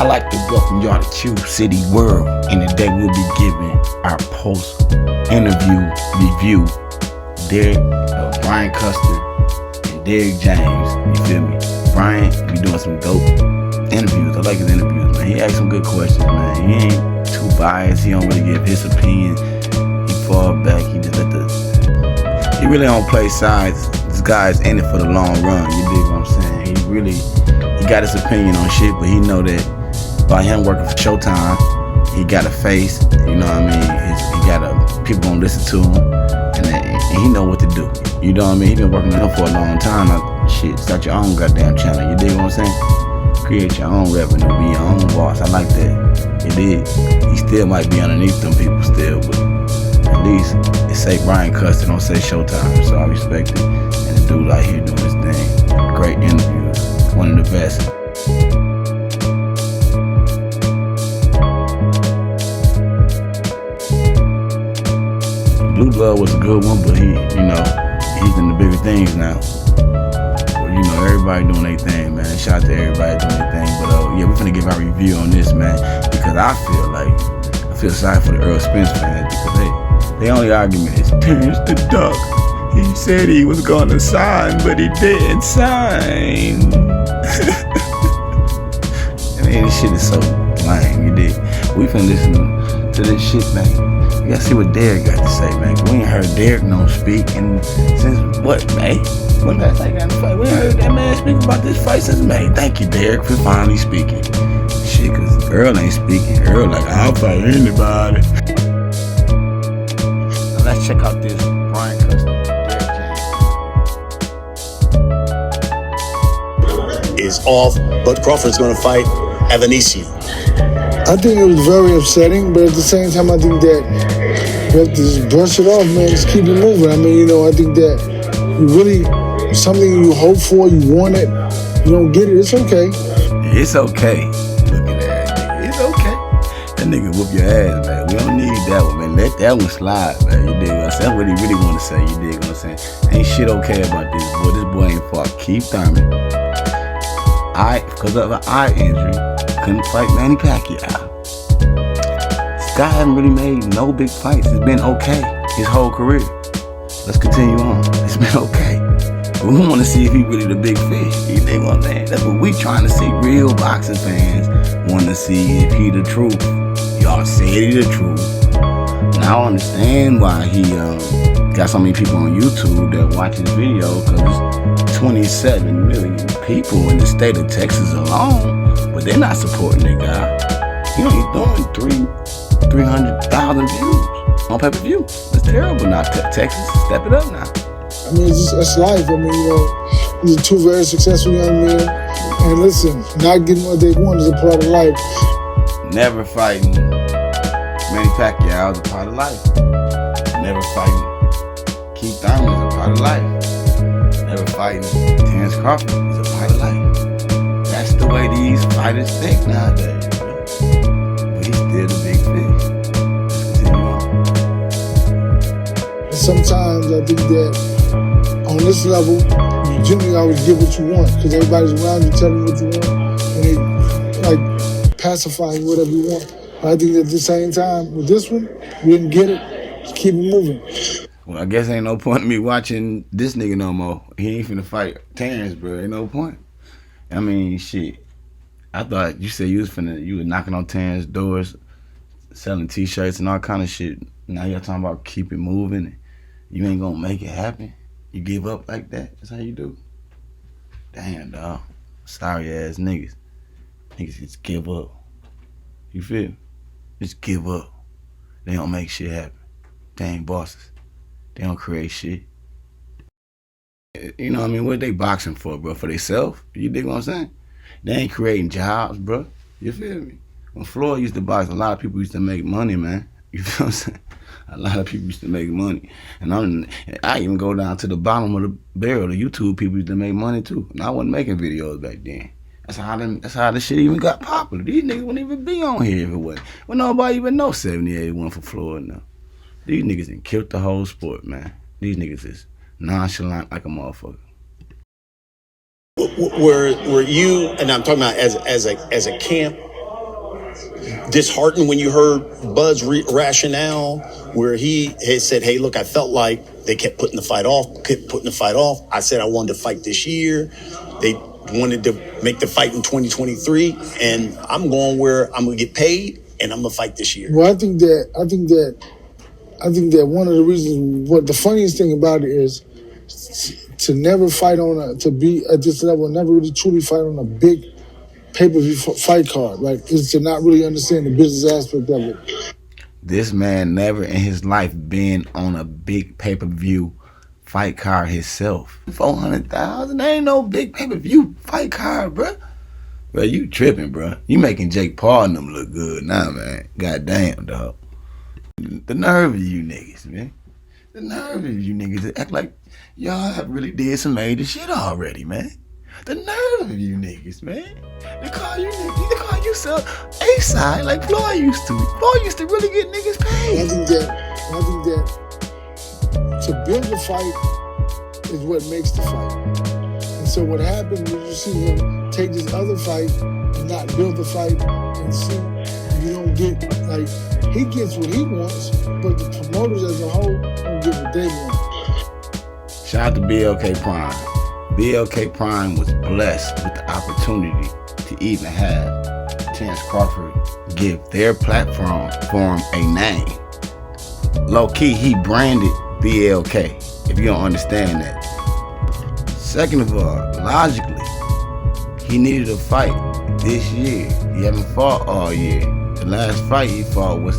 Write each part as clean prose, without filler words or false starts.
I'd like to welcome y'all to Q City World, and today we'll be giving our post-interview review. Derrick, Brian Custer, and Derrick James. You feel me? Brian be doing some dope interviews. I like his interviews, man. He asks some good questions, man. He ain't too biased. He don't really give his opinion. He fall back. He just he really don't play sides. This guy's in it for the long run. You dig what I'm saying? He got his opinion on shit, but he know that by him working for Showtime, he got a face. You know what I mean? He got people gonna listen to him, and he know what to do. You know what I mean? He been working with him for a long time. Shit, start your own goddamn channel. You dig what I'm saying? Create your own revenue, be your own boss. I like that. You dig? He still might be underneath them people still, but at least it say Brian Custer, don't say Showtime. So I respect it. And the dude out here doing his thing. Great interviews. One of the best. Blue Blood was a good one, but he's in the bigger things now. But, everybody doing their thing, man. Shout out to everybody doing their thing. But we're finna give our review on this, man, because I feel sorry for the Errol Spence fans, because their only argument is Terrence the Duck. He said he was gonna sign, but he didn't sign. Man, this shit is so lame, you dig? We finna listen to this shit, man. You gotta see what Derrick got to say, man. We ain't heard Derrick no speak, and since what, May? When last time got in the fight? We ain't heard that man speak about this fight since May. Thank you, Derrick, for finally speaking. Shit, cause Errol ain't speaking. Errol like, I'll fight anybody. Now let's check out this Brian Custer, Derrick James. Is off, but Crawford's gonna fight Evanesian. I think it was very upsetting, but at the same time, I think that you have to just brush it off, man. Just keep it moving. I mean, I think that you really, something you hope for, you want it, you don't get it, it's okay. It's okay. Look at that nigga. It's okay. That nigga whoop your ass, man. We don't need that one, man. Let that one slide, man. You dig what I'm saying? That's what he really want to say. You dig what I'm saying? Ain't shit okay about this boy. This boy ain't fought Keith Thurman. Because of an eye injury, couldn't fight Manny Pacquiao. This guy haven't really made no big fights. It's been okay his whole career. Let's continue on. It's been okay. But we want to see if he really the big fish. You dig what I'm saying? That's what we trying to see. Real boxing fans want to see if he the truth. Y'all said he the truth. Now I understand why he got so many people on YouTube that watch his video, because it's 27 million people in the state of Texas alone, but they're not supporting that guy. He only doing 300,000 views on pay-per-view. That's terrible now. Texas, step it up now. I mean, it's life. I mean, these are two very successful young men, and listen, not getting what they want is a part of life. Never fighting Manny Pacquiao is a part of life. Never fighting Keith Thurman is a part of life. Never fighting Terrence Crawford is a part of life. That's the way these fighters think nowadays. But he's still the big fish. Let's continue on. And sometimes I think that on this level, you generally always get what you want, because everybody's around you telling you what you want, and they pacifying whatever you want. But I think at the same time, with this one, we didn't get it. Just keep it moving. Well, I guess ain't no point in me watching this nigga no more. He ain't finna fight Terrence, bro. Ain't no point. I mean, shit. I thought you said you was knocking on Terrence's doors, selling t-shirts and all kind of shit. Now y'all talking about keep it moving. You ain't gonna make it happen. You give up like that? That's how you do? Damn, dog. Sorry ass niggas. Niggas just give up. You feel? Just give up. They don't make shit happen. They ain't bosses. They don't create shit. You know what I mean? What they boxing for, bro? For themselves? You dig what I'm saying? They ain't creating jobs, bro. You feel me? When Floyd used to box, a lot of people used to make money, man. You feel what I'm saying? A lot of people used to make money. And I even go down to the bottom of the barrel. The YouTube people used to make money too. And I wasn't making videos back then. That's how this shit even got popular. These niggas wouldn't even be on here if it wasn't. Well, nobody even know 78 went for Floyd now. These niggas done killed the whole sport, man. These niggas is nonchalant like a motherfucker. Were you, and I'm talking about as a camp, disheartened when you heard Bud's rationale where he had said, hey, look, I felt like they kept putting the fight off. I said I wanted to fight this year. They wanted to make the fight in 2023, and I'm going where I'm going to get paid, and I'm going to fight this year. Well, I think that one of the reasons, what the funniest thing about it is to never fight to be at this level, never really truly fight on a big pay-per-view fight card, right? Is to not really understand the business aspect of it. This man never in his life been on a big pay-per-view fight card himself. 400,000 ain't no big pay-per-view fight card, bruh. Bro, you tripping, bruh. You making Jake Paul and them look good now, man. Goddamn, dog. The nerve of you niggas, man. The nerve of you niggas that act like y'all have really did some major shit already, man. The nerve of you niggas, man. They call you so A-side like Floyd used to. Floyd used to really get niggas paid. I think that to build a fight is what makes the fight. And so what happened was you see him take this other fight and not build the fight, and see you don't get, like, he gets what he wants, but the promoters as a whole don't get what they want. Shout out to BLK Prime. BLK Prime was blessed with the opportunity to even have Terrence Crawford give their platform a name. Low key, he branded BLK, if you don't understand that. Second of all, logically, he needed a fight this year. He haven't fought all year. The last fight he fought was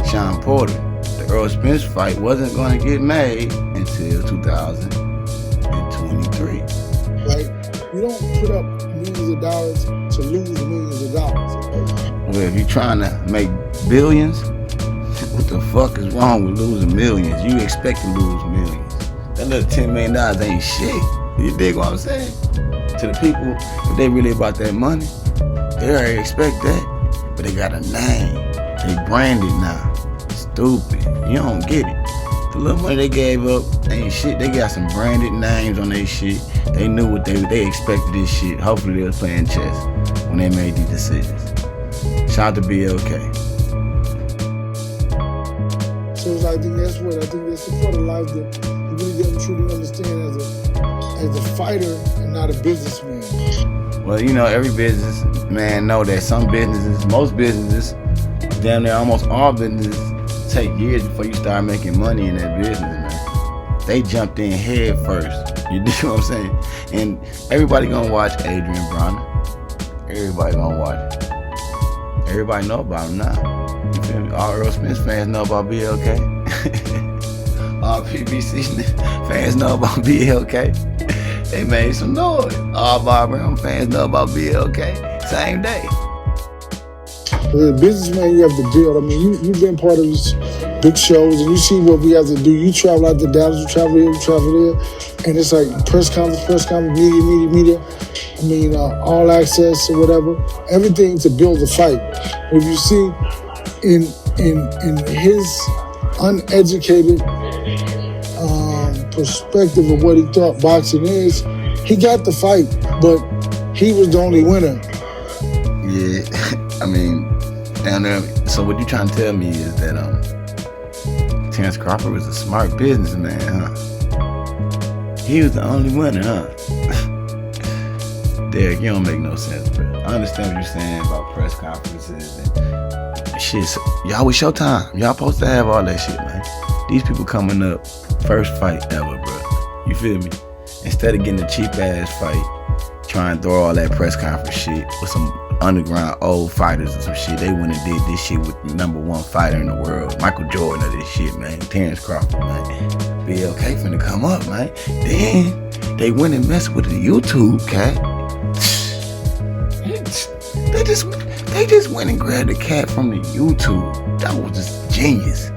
Sean Porter. The Errol Spence fight wasn't going to get made until 2023. Right? You don't put up millions of dollars to lose millions of dollars. Well, if you're trying to make billions, what the fuck is wrong with losing millions? You expect to lose millions. That little $10 million ain't shit. You dig what I'm saying? To the people, if they really about that money, they already expect that. But they got a name. They branded now. Stupid. You don't get it. The little money they gave up ain't shit. They got some branded names on their shit. They knew what they expected this shit. Hopefully they was playing chess when they made these decisions. Shout out to BLK. So I think that's the part of life that you really don't truly understand as a fighter and not a businessman. Well, you know, every businessman know that some businesses, most businesses, damn near almost all businesses, take years before you start making money in that business, man. They jumped in head first. You dig what I'm saying? And everybody gonna watch Adrian Bronner. Everybody gonna watch it. Everybody know about him now. You feel me? All Errol Spence fans know about BLK. All PBC fans know about BLK. They made some noise. All Bob Brown fans know about BLK. Same day. As a businessman, you have to build. I mean, you've been part of these big shows, and you see what we have to do. You travel out to Dallas, you travel here, you travel there, and it's like press conference, media. I mean, all access or whatever. Everything to build a fight. If you see in his uneducated perspective of what he thought boxing is, he got the fight, but he was the only winner. Yeah, I mean, down there. So what you trying to tell me is that Terrence Crawford was a smart businessman, huh? He was the only winner, huh? Derrick, you don't make no sense, bro. I understand what you're saying about press conferences and shit. So, y'all with Showtime. Y'all supposed to have all that shit, man. These people coming up, first fight ever, bro. You feel me? Instead of getting a cheap ass fight, try and throw all that press conference shit with some underground old fighters or some shit. They went and did this shit with the #1 fighter in the world, Michael Jordan, of this shit, man. Terrence Crawford, man. BLK finna come up, man. Then they went and messed with the YouTube cat. They just went and grabbed the cat from the YouTube. That was just genius.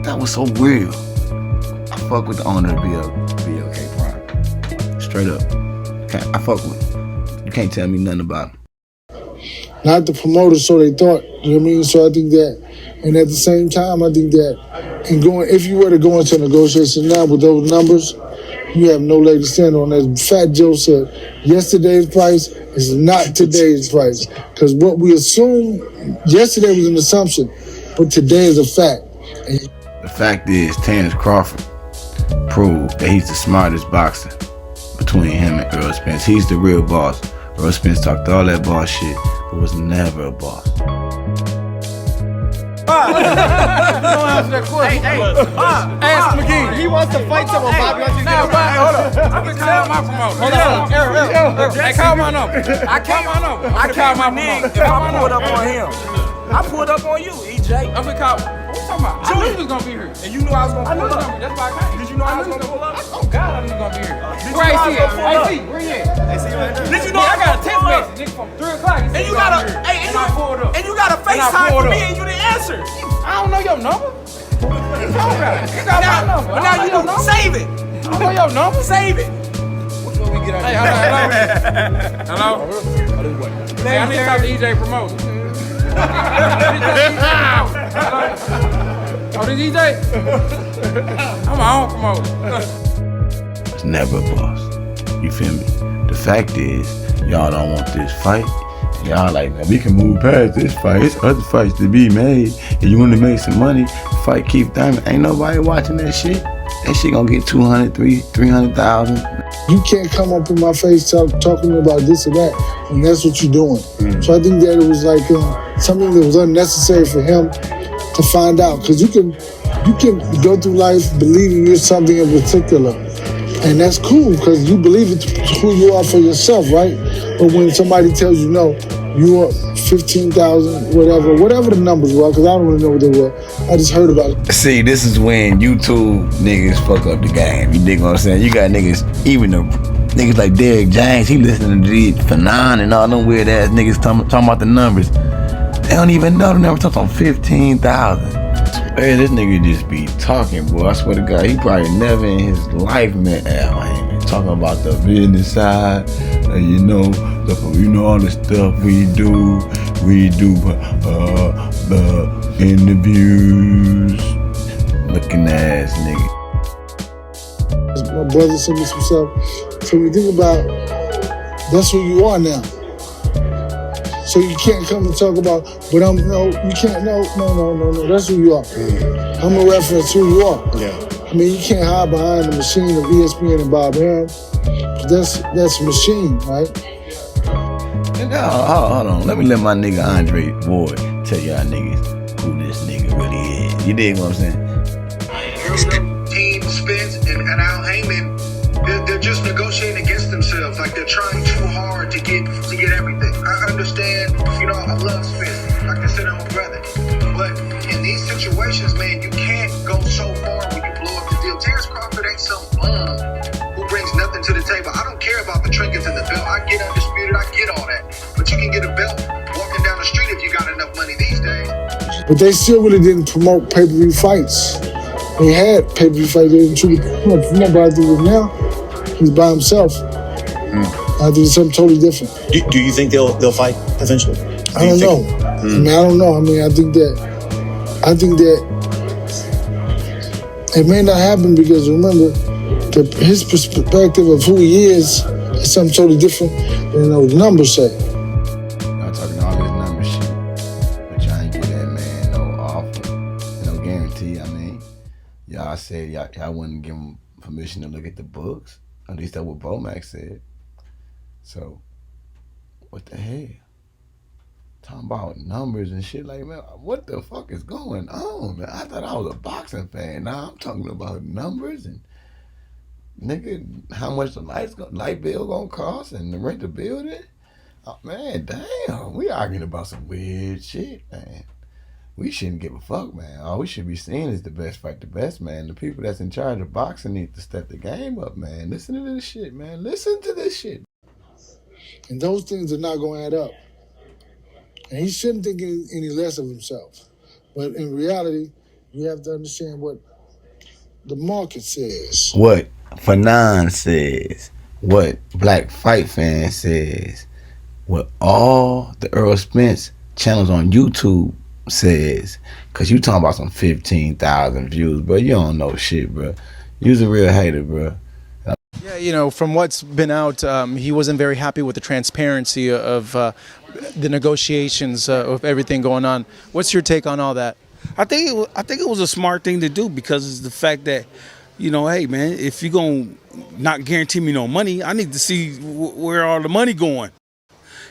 That was so real. I fuck with the owner of BLK Prime. Straight up. I fuck with him. You can't tell me nothing about him. Not the promoters, so they thought. You know what I mean? So I think that, and at the same time, I think that if you were to go into negotiation now with those numbers, you have no leg to stand on. As Fat Joe said, yesterday's price is not today's price. Because what we assume, yesterday was an assumption, but today is a fact. The fact is, Terrence Crawford proved that he's the smartest boxer between him and Errol Spence. He's the real boss. Errol Spence talked all that boss shit, but was never a boss. Don't answer that question. Ask him again. He wants to fight someone, Bobby. Hold up. I'm gonna call my promoter. Hold on. Errol. Hey, call my number. I call my promoter. If I pulled up on him, I pulled up on you, EJ. I'm gonna call. What you talking about? I knew he was gonna be here. And you knew I was gonna pull up. That's why I came. Did you know I was gonna pull up? Oh God, I knew he was gonna be here. Where Where AC he at? at? AC, where he at? Did you know I got a text pull up? message, nigga, from 3 o'clock. And you got a FaceTime for me and you didn't answer. I don't know your number. What you talking about? You got my number. But now you know, save it. I know your number. Save it. Hey, hello. Hey, I need to talk to EJ Promotion. Oh, this EJ? I'm my own promoter. Was never a boss. You feel me? The fact is, y'all don't want this fight. Y'all like, man, we can move past this fight. It's other fights to be made. If you want to make some money, fight Keith Diamond. Ain't nobody watching that shit. That shit gonna get 200, 300,000. You can't come up in my face talking about this or that, and that's what you're doing. So I think that it was like something that was unnecessary for him to find out, because you can go through life believing you're something in particular, and that's cool because you believe it's who you are for yourself, right? But when somebody tells you no, you are 15,000, whatever the numbers were, because I don't really know what they were. I just heard about it. See, this is when YouTube niggas fuck up the game. You dig what I'm saying? You got niggas, even the niggas like Derrick James, he listening to these Fanon and all them weird ass niggas talking about the numbers. They don't even know the numbers. Talking on 15,000. Hey, this nigga just be talking, boy. I swear to God, he probably never in his life met Al Heyman. Talking about the business side, you know all the stuff we do the interviews. Looking ass nigga. My brother sent me some stuff. So when you think about, that's who you are now. So you can't come and talk about, but you can't, no, that's who you are. I'm a reference to who you are. Yeah. I mean, you can't hide behind the machine of ESPN and Bob Arum. That's a machine, right? Hold on. Let me let my nigga Andre Ward tell y'all niggas who this nigga really is. You dig what I'm saying? Team Spence and Al Heyman, they're just negotiating against themselves. Like they're trying too hard to get everything. I understand, I love Spence. Like I said, I'm a brother. But in these situations, man, you can't go so far when you blow up the deal. Terrence Crawford ain't some bum who brings nothing to the table. I don't care about the trinkets and the belt. I get undisputed. I get all that. But you can get a belt walking down the street if you got enough money these days. But they still really didn't promote pay-per-view fights. They had pay-per-view fights. They didn't truly promote, but I think now he's by himself. I think it's something totally different. Do you think they'll fight eventually? I don't know. I mean, I don't know. I mean, I think that it may not happen because remember, his perspective of who he is something totally different than those numbers say. Y'all talking all this number shit, but y'all ain't give that man no offer, no guarantee. I mean, y'all said y'all wouldn't give him permission to look at the books. At least that's what Bomac said. So, what the hell? Talking about numbers and shit like, man, what the fuck is going on, man? I thought I was a boxing fan. Now I'm talking about numbers and, nigga, how much the light bill gonna cost and the rent the building? Oh, man, damn, we arguing about some weird shit, man. We shouldn't give a fuck, man. All we should be seeing is the best fight the best, man. The people that's in charge of boxing need to step the game up, man. Listen to this shit, man. Listen to this shit. And those things are not going to add up. And he shouldn't think any less of himself. But in reality, you have to understand what the market says. What Fanon says. What Black Fight Fan says. What all the Errol Spence channels on YouTube says. Because you talking about some 15,000 views, bro. You don't know shit, bro. You's a real hater, bro. from what's been out, he wasn't very happy with the transparency of the negotiations of everything going on. What's your take on all that? I think it was a smart thing to do because it's the fact that, hey man, if you're gonna not guarantee me no money, I need to see where all the money going,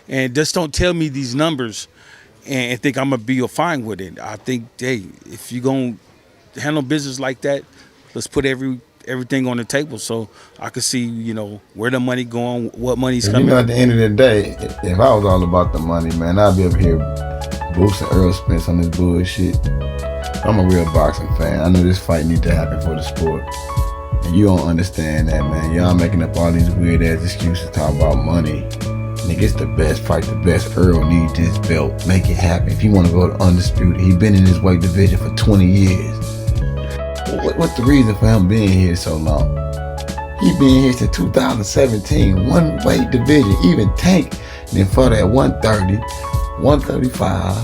and just don't tell me these numbers and think I'm gonna be fine with it. I think, hey, if you're gonna handle business like that, let's put everything on the table so I could see, where the money going, what money's coming. At the end of the day, if I was all about the money, man, I'd be up here boosting Errol Spence on this bullshit. I'm a real boxing fan. I know this fight needs to happen for the sport. And you don't understand that, man. Y'all making up all these weird ass excuses talking about money. Nigga, it's the best fight, the best. Errol needs this belt. Make it happen. If he want to go to undisputed, he been in this weight division for 20 years. What's the reason for him being here so long? He been here since 2017, one weight division, even Tank. And then for that 130, 135,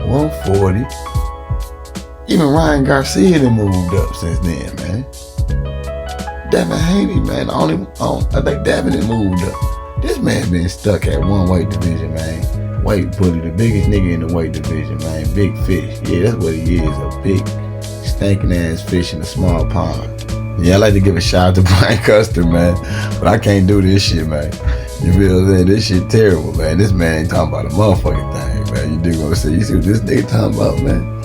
140. Even Ryan Garcia done moved up since then, man. Devin Haney, man, I think Devin done moved up. This man been stuck at one weight division, man. Weight bully, the biggest nigga in the weight division, man. Big fish. Yeah, that's what he is, a big stinking ass fish in a small pond. Yeah, I like to give a shout out to Brian Custer, man, but I can't do this shit, man. You feel what I'm saying? This shit terrible, man. This man ain't talking about a motherfucking thing, man. You dig what I'm saying? You see what this nigga talking about, man?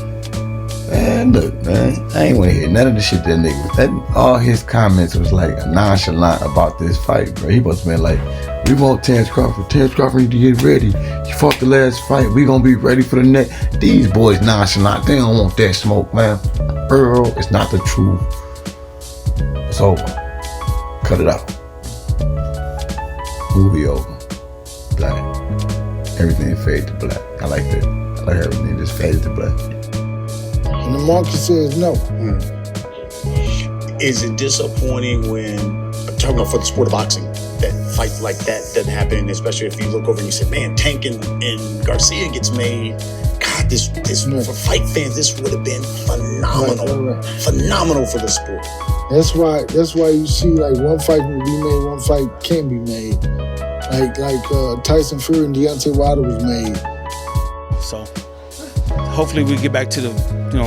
Man, look, man, I ain't want to hear none of the shit that nigga was. All his comments was like nonchalant about this fight, bro. He supposed to be like, we want Terrence Crawford. Terrence Crawford need to get ready. He fought the last fight. We gonna be ready for the next. These boys nonchalant. They don't want that smoke, man. Errol, it's not the truth. It's over. Cut it out. Movie over. Black. Everything fade to black. I like that. I like everything just fades to black. And the market says no. Is it disappointing when, I'm talking about for the sport of boxing, that fight like that doesn't happen, especially if you look over and you say, man, Tank and Garcia gets made. God, this for fight fans, this would have been phenomenal. Right. Phenomenal for the sport. That's why you see like one fight can be made, one fight can't be made. Like Tyson Fury and Deontay Wilder was made. So hopefully we get back to the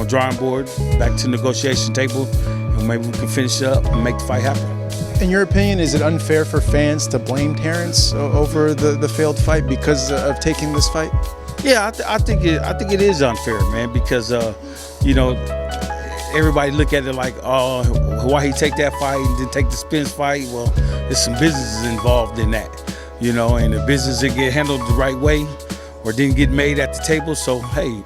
drawing board, back to the negotiation table, and maybe we can finish it up and make the fight happen. In your opinion, is it unfair for fans to blame Terrence over the failed fight because of taking this fight? Yeah, I think it is unfair, man, because everybody look at it like, oh, why he take that fight and then take the Spence fight? Well, there's some businesses involved in that, and the business didn't get handled the right way or didn't get made at the table. So, hey,